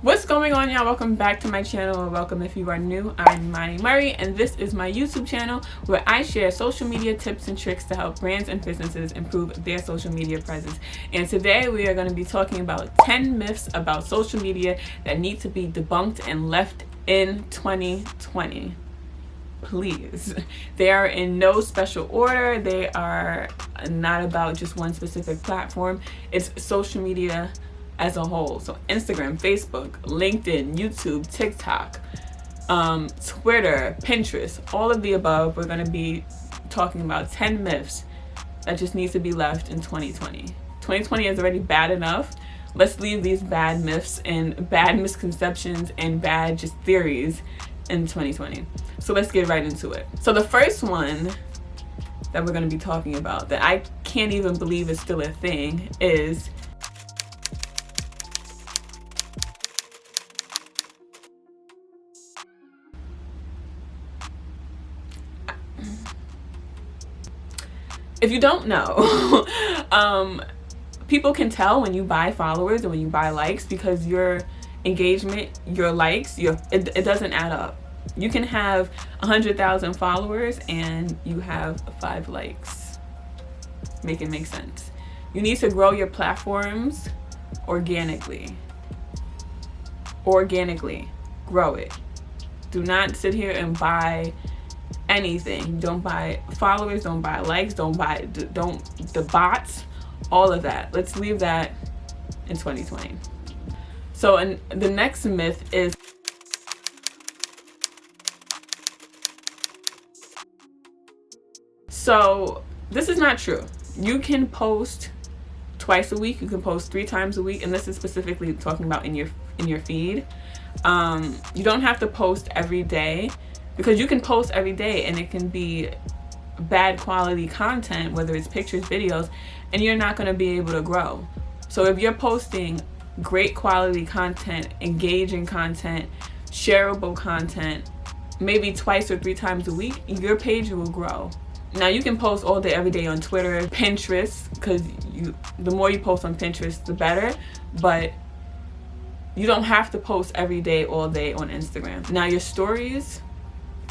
What's going on, y'all? Welcome back to my channel, or welcome if you are new. I'm Imani Murray, and this is my YouTube channel where I share social media tips and tricks to help brands and businesses improve their social media presence. And today we are going to be talking about 10 myths about social media that need to be debunked and left in 2020. Please. They are in no special order. They are not about just one specific platform. It's social media as a whole. So Instagram, Facebook, LinkedIn, YouTube, TikTok, Twitter, Pinterest, all of the above. We're going to be talking about 10 myths that just needs to be left in 2020. 2020 is already bad enough. Let's leave these bad myths and bad misconceptions and bad just theories in 2020. So let's get right into it. So the first one that we're going to be talking about that I can't even believe is still a thing is if you don't know, people can tell when you buy followers or when you buy likes because your engagement, your likes, it doesn't add up. You can have 100,000 followers and you have 5 likes. Make it make sense. You need to grow your platforms organically. Organically, grow it. Do not sit here and buy anything. Don't buy followers, don't buy likes, don't the bots, all of that. Let's leave that in 2020. So, and the next myth is this is not true. You can post twice a week, you can post 3 times a week, and this is specifically talking about in your feed. You don't have to post every day, because you can post every day and it can be bad quality content, whether it's pictures, videos, and you're not going to be able to grow. So if you're posting great quality content, engaging content, shareable content, maybe twice or 3 times a week, your page will grow. Now you can post all day, every day on Twitter, Pinterest, because the more you post on Pinterest, the better, but you don't have to post every day, all day on Instagram. Now your stories,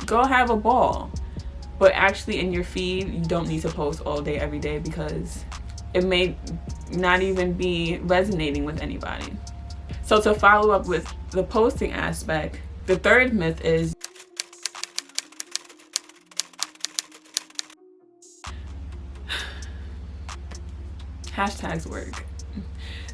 go have a ball, but actually in your feed you don't need to post all day every day because it may not even be resonating with anybody. So to follow up with the posting aspect, the third myth is hashtags work.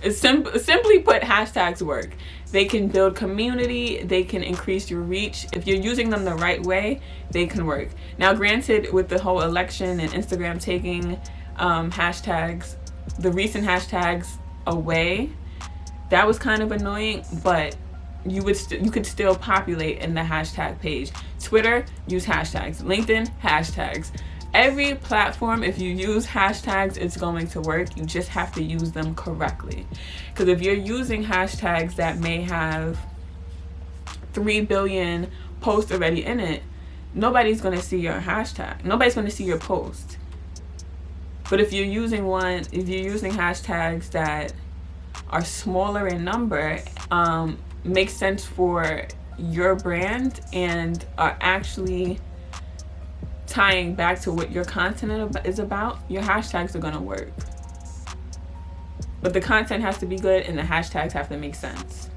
It's simply put, hashtags work. They can build community, they can increase your reach. If you're using them the right way, they can work. Now granted, with the whole election and Instagram taking hashtags, the recent hashtags away, that was kind of annoying, but you could still populate in the hashtag page. Twitter, use hashtags. LinkedIn, hashtags. Every platform, if you use hashtags, it's going to work. You just have to use them correctly. Because if you're using hashtags that may have 3 billion posts already in it, nobody's going to see your hashtag. Nobody's going to see your post. But if you're using hashtags that are smaller in number, makes sense for your brand and are actually tying back to what your content is about, your hashtags are going to work. But the content has to be good and the hashtags have to make sense.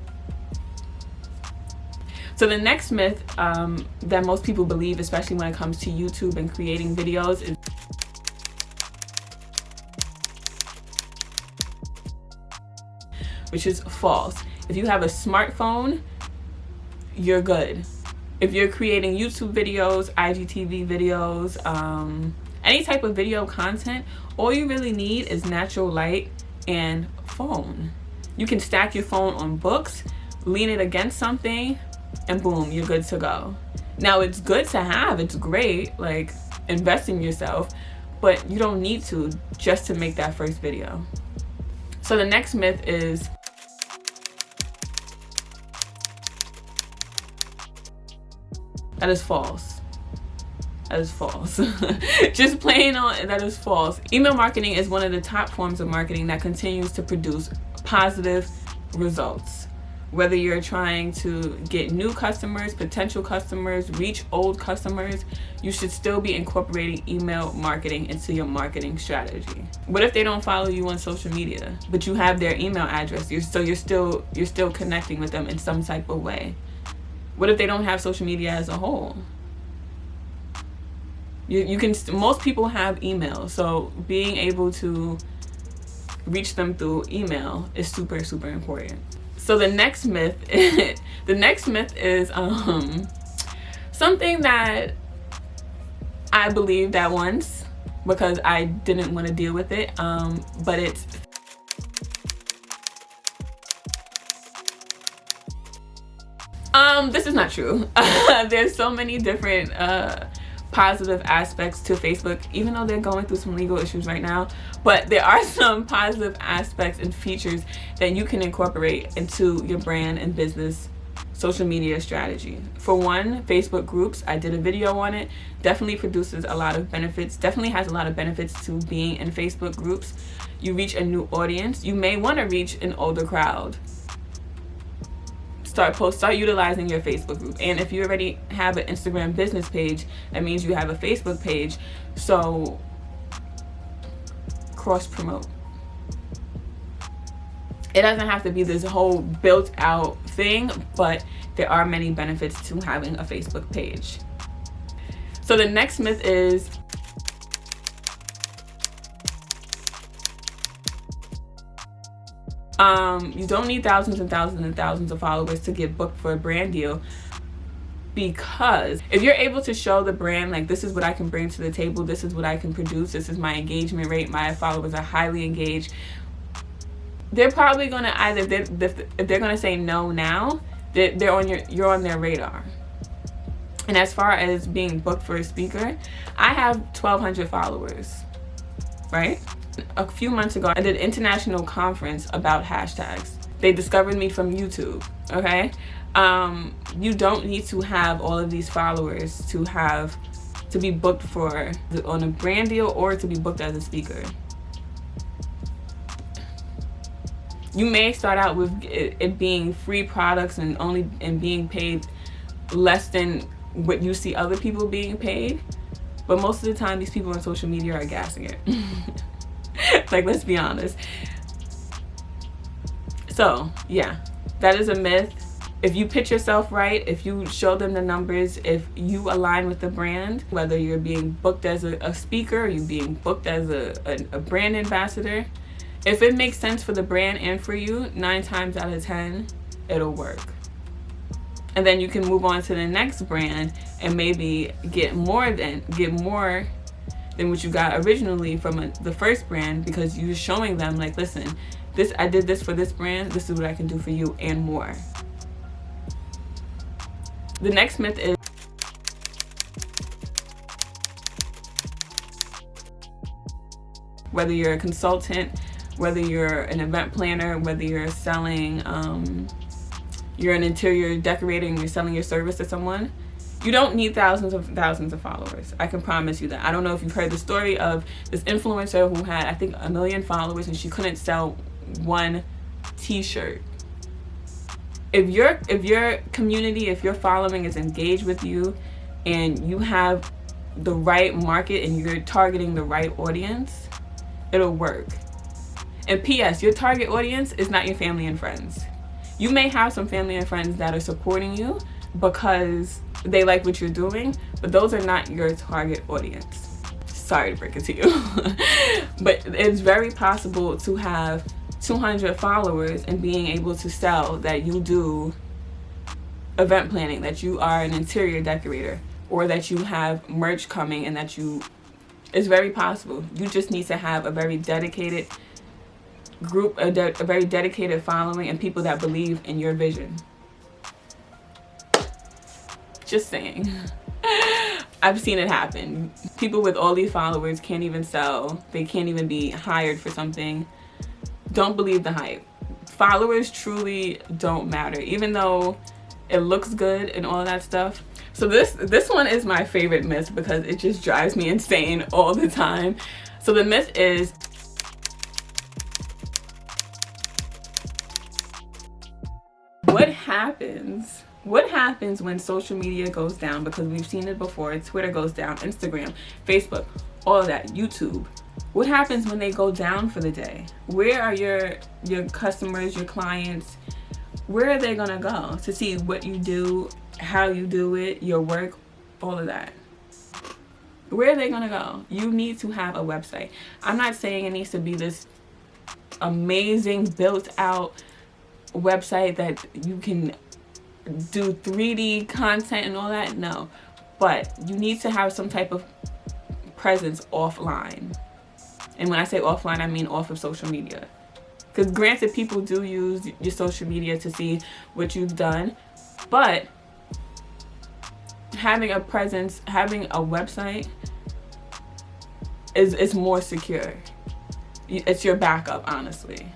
So the next myth that most people believe, especially when it comes to YouTube and creating videos, is which is false. If you have a smartphone, you're good. If you're creating YouTube videos, IGTV videos, any type of video content, all you really need is natural light and phone. You can stack your phone on books, lean it against something, and boom, you're good to go. Now it's good to have, it's great, like invest in yourself, but you don't need to just to make that first video. So the next myth is that is false. That is false. Just plain on, that is false. Email marketing is one of the top forms of marketing that continues to produce positive results. Whether you're trying to get new customers, potential customers, reach old customers, you should still be incorporating email marketing into your marketing strategy. What if they don't follow you on social media, but you have their email address? You're still connecting with them in some type of way. What if they don't have social media as a whole? Most people have email, so being able to reach them through email is super, super important. So the next myth, the next myth is something that I believed at once because I didn't want to deal with it, but it's this is not true. There's so many different positive aspects to Facebook, even though they're going through some legal issues right now, but there are some positive aspects and features that you can incorporate into your brand and business social media strategy. For one, Facebook groups, I did a video on it, definitely produces a lot of benefits, definitely has a lot of benefits to being in Facebook groups. You reach a new audience. You may want to reach an older crowd. Start utilizing your Facebook group. And if you already have an Instagram business page, that means you have a Facebook page, so cross promote. It doesn't have to be this whole built out thing, but there are many benefits to having a Facebook page. So the next myth is you don't need thousands and thousands and thousands of followers to get booked for a brand deal, because if you're able to show the brand, like, this is what I can bring to the table, this is what I can produce, this is my engagement rate, my followers are highly engaged, they're probably going to either, if they're going to say no now, you're on their radar. And as far as being booked for a speaker, I have 1,200 followers, right? A few months ago, I did an international conference about hashtags. They discovered me from YouTube, okay? You don't need to have all of these followers to be booked on a brand deal or to be booked as a speaker. You may start out with it being free products and being paid less than what you see other people being paid, but most of the time these people on social media are gassing it. Like, let's be honest. So yeah, that is a myth. If you pitch yourself right, if you show them the numbers, if you align with the brand, whether you're being booked as a speaker or you're being booked as a brand ambassador, if it makes sense for the brand and for you, 9 times out of 10, it'll work. And then you can move on to the next brand and maybe get more than what you got originally from the first brand, because you're showing them, like, listen, I did this for this brand, this is what I can do for you, and more. The next myth is whether you're a consultant, whether you're an event planner, whether you're selling, you're an interior decorator and you're selling your service to someone, you don't need thousands of followers. I can promise you that. I don't know if you've heard the story of this influencer who had, I think, 1 million followers and she couldn't sell one t-shirt. If your community, if your following is engaged with you and you have the right market and you're targeting the right audience, it'll work. And P.S., your target audience is not your family and friends. You may have some family and friends that are supporting you because they like what you're doing, but those are not your target audience. Sorry to break it to you. But it's very possible to have 200 followers and being able to sell that you do event planning, that you are an interior decorator, or that you have merch coming, and it's very possible. You just need to have a very dedicated group, a very dedicated following, and people that believe in your vision. Just saying. I've seen it happen. People with all these followers can't even sell. They can't even be hired for something. Don't believe the hype. Followers truly don't matter, even though it looks good and all of that stuff. So this one is my favorite myth because it just drives me insane all the time. So the myth is what happens? What happens when social media goes down? Because we've seen it before. Twitter goes down, Instagram, Facebook, all of that, YouTube. What happens when they go down for the day? Where are your customers, your clients? Where are they gonna go to see what you do, how you do it, your work, all of that? Where are they gonna go? You need to have a website. I'm not saying it needs to be this amazing built out website that you can do 3D content and all that. No, but you need to have some type of presence offline. And when I say offline, I mean off of social media. Because granted, people do use your social media to see what you've done, but having a presence, having a website is more secure. It's your backup, honestly.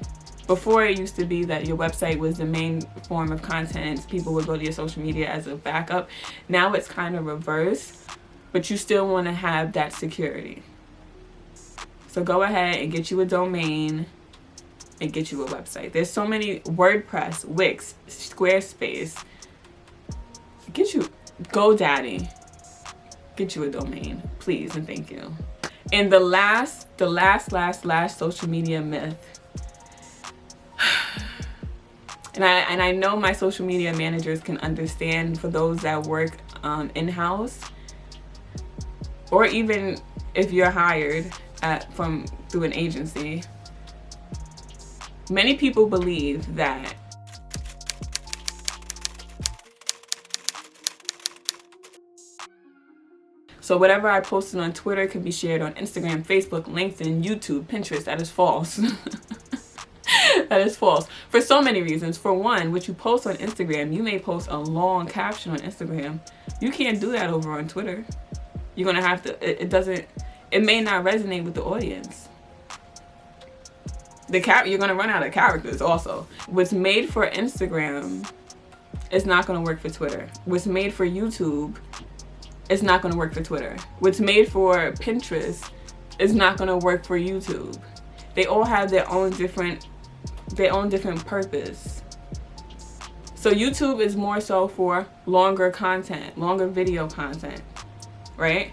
Before, it used to be that your website was the main form of content. People would go to your social media as a backup. Now it's kind of reversed, but you still want to have that security. So go ahead and get you a domain and get you a website. There's so many: WordPress, Wix, Squarespace. Get you GoDaddy. Get you a domain, please and thank you. And the last social media myth. And I know my social media managers can understand, for those that work in-house, or even if you're hired through an agency. Many people believe that so whatever I posted on Twitter can be shared on Instagram, Facebook, LinkedIn, YouTube, Pinterest. That is false. That is false for so many reasons. For one, what you post on Instagram, you may post a long caption on Instagram. You can't do that over on Twitter. You're gonna have to. It may not resonate with the audience. You're gonna run out of characters. Also, what's made for Instagram is not gonna work for Twitter. What's made for YouTube is not gonna work for Twitter. What's made for Pinterest is not gonna work for YouTube. They all have their own different purpose. So YouTube is more so for longer content, longer video content, right?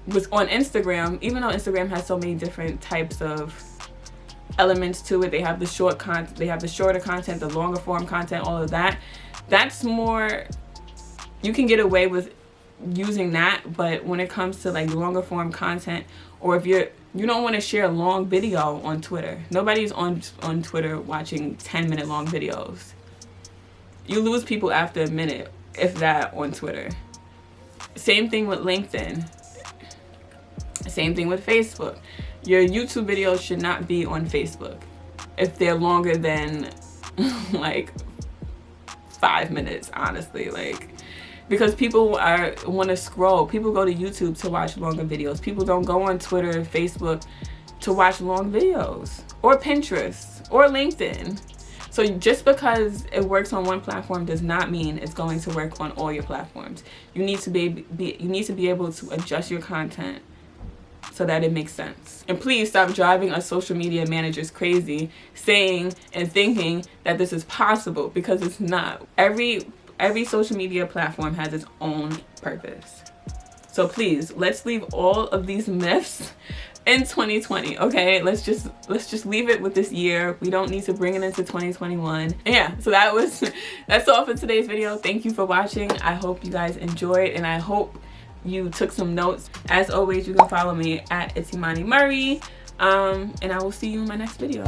With on Instagram, even though Instagram has so many different types of elements to it, they have the shorter content, the longer form content, all of that. That's more, you can get away with using that, but when it comes to like longer form content, or if you don't want to share a long video on Twitter. Nobody's on Twitter watching 10-minute long videos. You lose people after a minute, if that, on Twitter. Same thing with LinkedIn. Same thing with Facebook. Your YouTube videos should not be on Facebook if they're longer than like 5 minutes, honestly. Because people want to scroll. People go to YouTube to watch longer videos. People don't go on Twitter, Facebook to watch long videos, or Pinterest, or LinkedIn. So just because it works on one platform does not mean it's going to work on all your platforms. You need to be able to adjust your content so that it makes sense. And please stop driving us social media managers crazy, saying and thinking that this is possible, because it's not. Every social media platform has its own purpose. So please, let's leave all of these myths in 2020, okay? Let's just leave it with this year. We don't need to bring it into 2021. And yeah, so that's all for today's video. Thank you for watching. I hope you guys enjoyed, and I hope you took some notes. As always, you can follow me at Imani Murray, and I will see you in my next video.